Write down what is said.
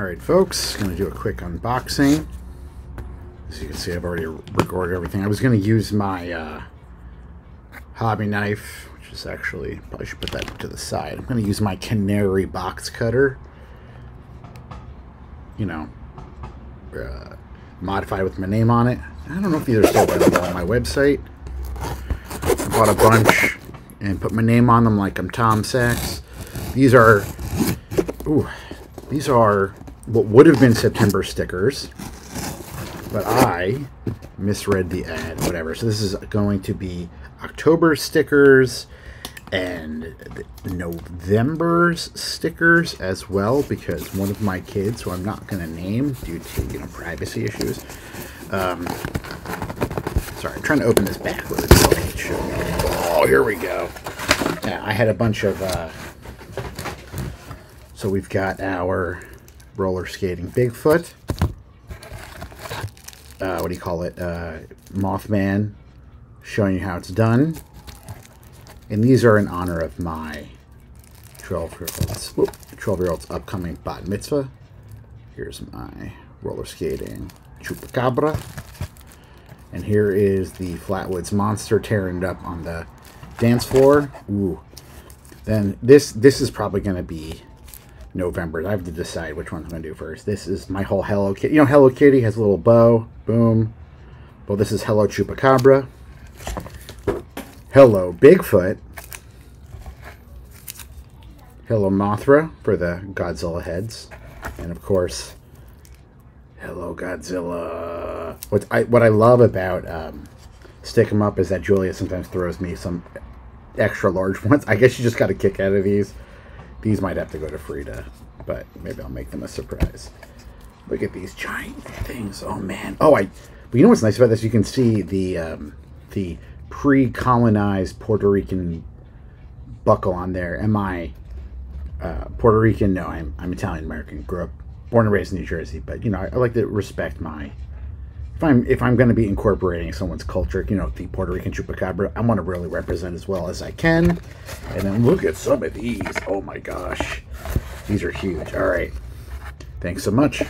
Alright folks, going to do a quick unboxing. As you can see, I've already recorded everything. I was going to use my hobby knife, which is actually, probably should put that to the side. I'm going to use my Canary box cutter. You know, modified with my name on it. I don't know if these are still available on my website. I bought a bunch and put my name on them like I'm Tom Sachs. These are, these are what would have been September stickers, but I misread the ad, whatever. So this is going to be October stickers and November's stickers as well, because one of my kids, who I'm not going to name due to, privacy issues. Sorry, I'm trying to open this backwards. Oh, here we go. Yeah, I had a bunch of, so we've got our roller skating Bigfoot. What do you call it? Mothman, showing you how it's done. And these are in honor of my 12-year-old's upcoming bat mitzvah. Here's my roller skating chupacabra. And here is the Flatwoods monster tearing it up on the dance floor. Ooh. Then this is probably going to be November. I have to decide which one I'm going to do first. This is my whole Hello Kitty. You know, Hello Kitty has a little bow. Boom. Well, this is Hello Chupacabra. Hello Bigfoot. Hello Mothra for the Godzilla heads. And of course, Hello Godzilla. What I love about Stick 'em Up is that Julia sometimes throws me some extra large ones. I guess you just got a kick out of these. These might have to go to Frida, but maybe I'll make them a surprise. Look at these giant things. Oh man. Oh, but you know what's nice about this? You can see the pre-colonized Puerto Rican buckle on there. Am I Puerto Rican? No, I'm Italian American. Grew up, born and raised in New Jersey. But I like to respect my. If I'm going to be incorporating someone's culture, the Puerto Rican chupacabra, I want to really represent as well as I can. And then look at some of these. Oh my gosh, these are huge. All right, thanks so much.